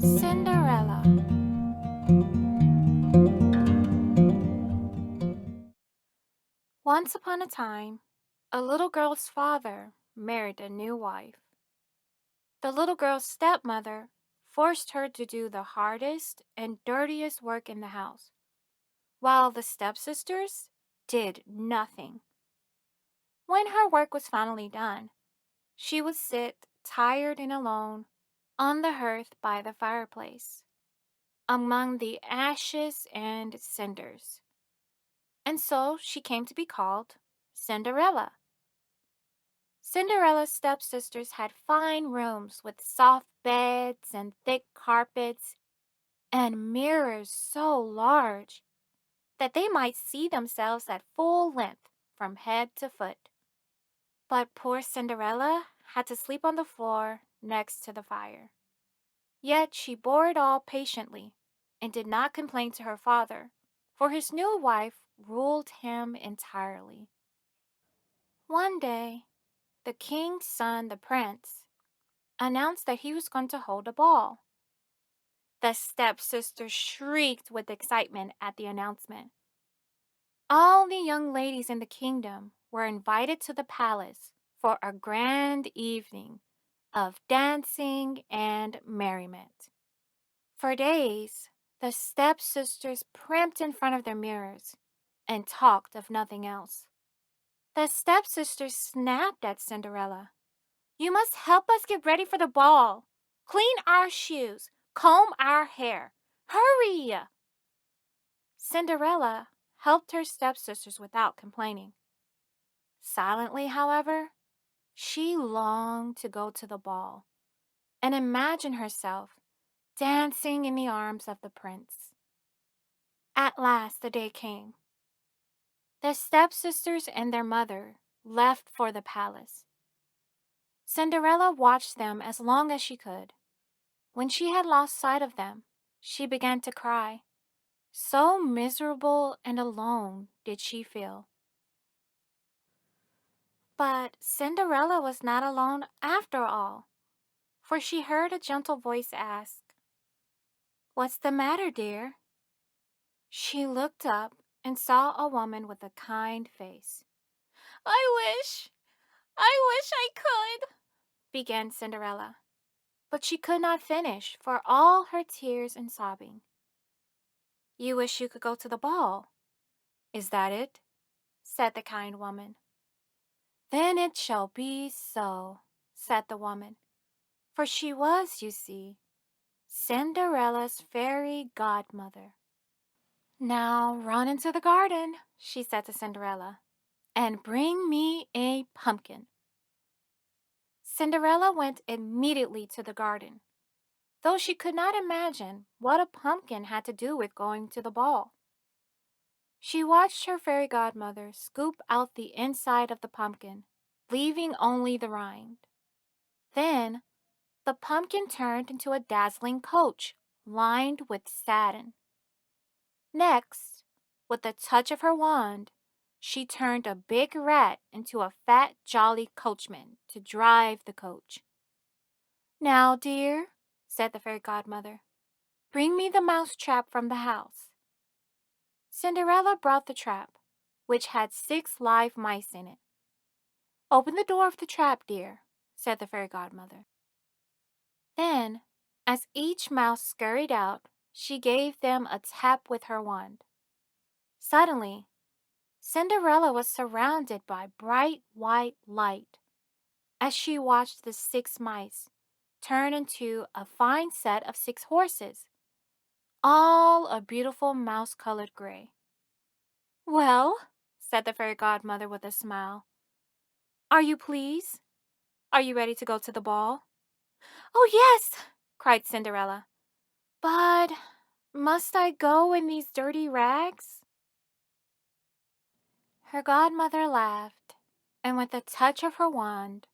Cinderella. Once upon a time, a little girl's father married a new wife. The little girl's stepmother forced her to do the hardest and dirtiest work in the house, while the stepsisters did nothing. When her work was finally done, she would sit, tired and alone, on the hearth by the fireplace, among the ashes and cinders. And so she came to be called Cinderella. Cinderella's stepsisters had fine rooms with soft beds and thick carpets and mirrors so large that they might see themselves at full length from head to foot. But poor Cinderella had to sleep on the floor next to the fire. Yet she bore it all patiently and did not complain to her father, for his new wife ruled him entirely. One day, the king's son, the prince, announced that he was going to hold a ball. The stepsister shrieked with excitement at the announcement. All the young ladies in the kingdom were invited to the palace for a grand evening of dancing and merriment. For days, the stepsisters primped in front of their mirrors and talked of nothing else. The stepsisters snapped at Cinderella. "You must help us get ready for the ball. Clean our shoes, comb our hair. Hurry!" Cinderella helped her stepsisters without complaining. Silently, however, she longed to go to the ball and imagine herself dancing in the arms of the prince. At last the day came. The stepsisters and their mother left for the palace. Cinderella watched them as long as she could. When she had lost sight of them, she began to cry. So miserable and alone did she feel. But Cinderella was not alone after all, for she heard a gentle voice ask, "What's the matter, dear?" She looked up and saw a woman with a kind face. I wish I could," began Cinderella. But she could not finish for all her tears and sobbing. "You wish you could go to the ball, is that it?" said the kind woman. "Then it shall be so," said the woman, for she was, you see, Cinderella's fairy godmother. "Now run into the garden," she said to Cinderella, "and bring me a pumpkin." Cinderella went immediately to the garden, though she could not imagine what a pumpkin had to do with going to the ball. She watched her fairy godmother scoop out the inside of the pumpkin, leaving only the rind. Then the pumpkin turned into a dazzling coach lined with satin. Next, with a touch of her wand, she turned a big rat into a fat, jolly coachman to drive the coach. "Now, dear," said the fairy godmother, "bring me the mouse trap from the house." Cinderella brought the trap, which had 6 live mice in it. "Open the door of the trap, dear," said the fairy godmother. Then, as each mouse scurried out, she gave them a tap with her wand. Suddenly, Cinderella was surrounded by bright white light as she watched the 6 mice turn into a fine set of 6 horses, all a beautiful mouse-colored gray. "Well," said the fairy godmother with a smile, "are you pleased? Are you ready to go to the ball?" "Oh, yes!" cried Cinderella. "But must I go in these dirty rags?" Her godmother laughed, and with a touch of her wand,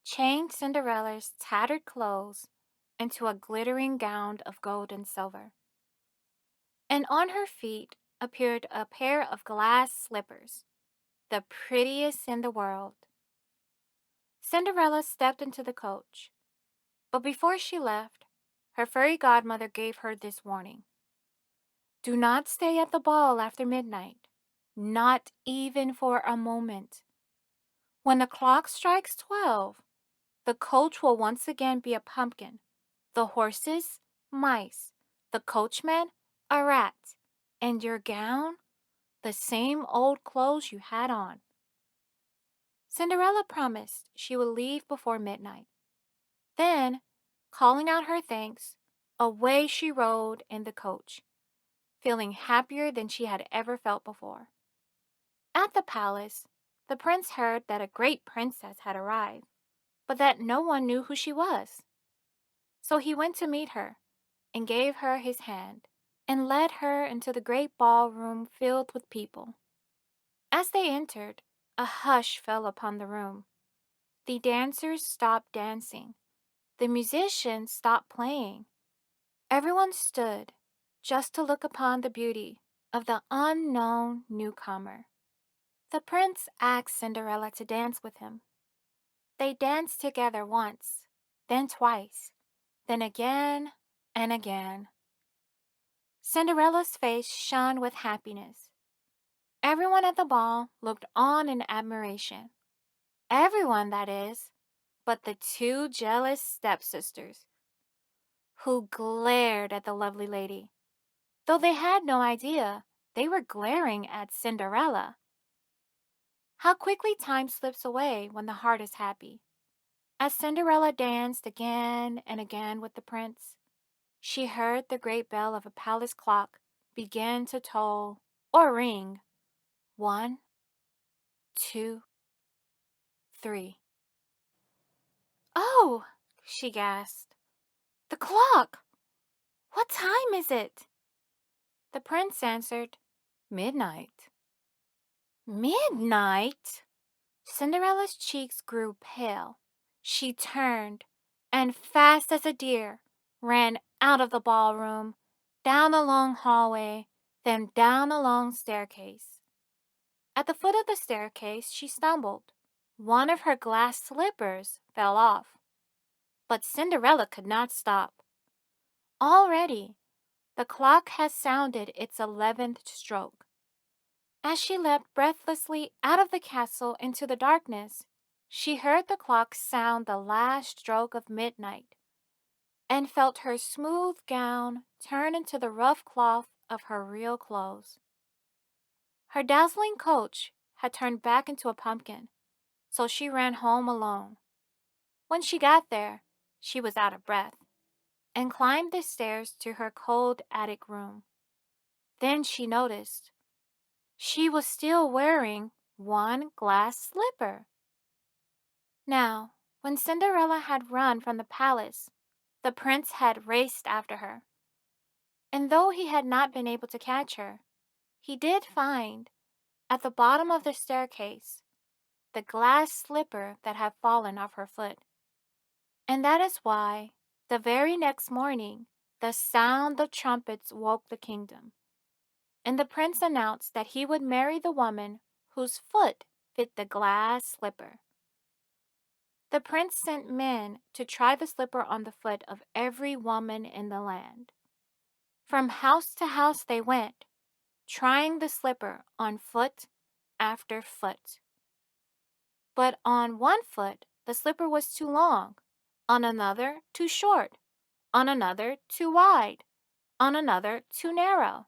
changed Cinderella's tattered clothes into a glittering gown of gold and silver. And on her feet appeared a pair of glass slippers, the prettiest in the world. Cinderella stepped into the coach, but before she left, her fairy godmother gave her this warning: do not stay at the ball after midnight, not even for a moment. When the clock strikes 12, the coach will once again be a pumpkin, the horses, mice, the coachman, a rat, and your gown, the same old clothes you had on. Cinderella promised she would leave before midnight. Then, calling out her thanks, away she rode in the coach, feeling happier than she had ever felt before. At the palace, the prince heard that a great princess had arrived, but that no one knew who she was. So he went to meet her and gave her his hand and led her into the great ballroom filled with people. As they entered, a hush fell upon the room. The dancers stopped dancing. The musicians stopped playing. Everyone stood just to look upon the beauty of the unknown newcomer. The prince asked Cinderella to dance with him. They danced together once, then twice, then again and again. Cinderella's face shone with happiness. Everyone at the ball looked on in admiration. Everyone, that is, but the two jealous stepsisters, who glared at the lovely lady, though they had no idea they were glaring at Cinderella. How quickly time slips away when the heart is happy. As Cinderella danced again and again with the prince, she heard the great bell of a palace clock begin to toll or ring. 1, 2, 3. "Oh!" she gasped. "The clock! What time is it?" The prince answered, "Midnight." "Midnight?" Cinderella's cheeks grew pale. She turned, and fast as a deer, ran out of the ballroom, down a long hallway, then down a long staircase. At the foot of the staircase, she stumbled. One of her glass slippers fell off. But Cinderella could not stop. Already, the clock had sounded its 11th stroke. As she leapt breathlessly out of the castle into the darkness, she heard the clock sound the last stroke of midnight, and felt her smooth gown turn into the rough cloth of her real clothes. Her dazzling coach had turned back into a pumpkin, so she ran home alone. When she got there, she was out of breath, and climbed the stairs to her cold attic room. Then she noticed she was still wearing one glass slipper. Now, when Cinderella had run from the palace, the prince had raced after her. And though he had not been able to catch her, he did find, at the bottom of the staircase, the glass slipper that had fallen off her foot. And that is why, the very next morning, the sound of trumpets woke the kingdom, and the prince announced that he would marry the woman whose foot fit the glass slipper. The prince sent men to try the slipper on the foot of every woman in the land. From house to house they went, trying the slipper on foot after foot. But on one foot the slipper was too long, on another too short, on another too wide, on another too narrow.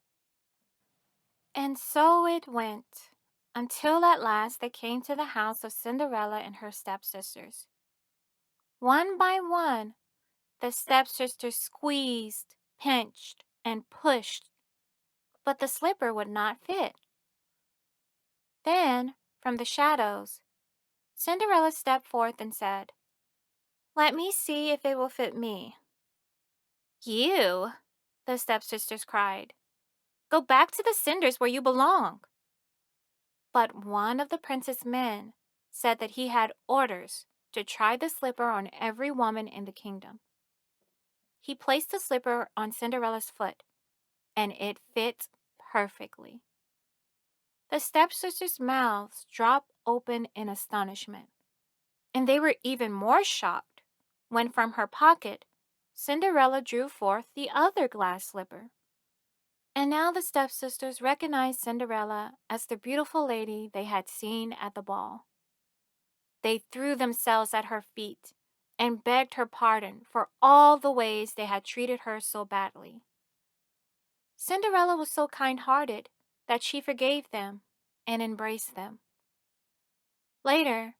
And so it went, until at last they came to the house of Cinderella and her stepsisters. One by one, the stepsisters squeezed, pinched, and pushed, but the slipper would not fit. Then, from the shadows, Cinderella stepped forth and said, "Let me see if it will fit me." "You," the stepsisters cried, "go back to the cinders where you belong." But one of the prince's men said that he had orders to try the slipper on every woman in the kingdom. He placed the slipper on Cinderella's foot, and it fit perfectly. The stepsisters' mouths dropped open in astonishment, and they were even more shocked when from her pocket Cinderella drew forth the other glass slipper. And now the stepsisters recognized Cinderella as the beautiful lady they had seen at the ball. They threw themselves at her feet and begged her pardon for all the ways they had treated her so badly. Cinderella was so kind-hearted that she forgave them and embraced them. Later,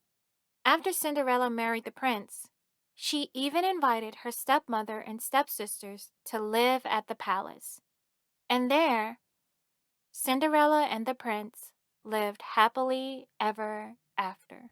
after Cinderella married the prince, she even invited her stepmother and stepsisters to live at the palace. And there, Cinderella and the prince lived happily ever after.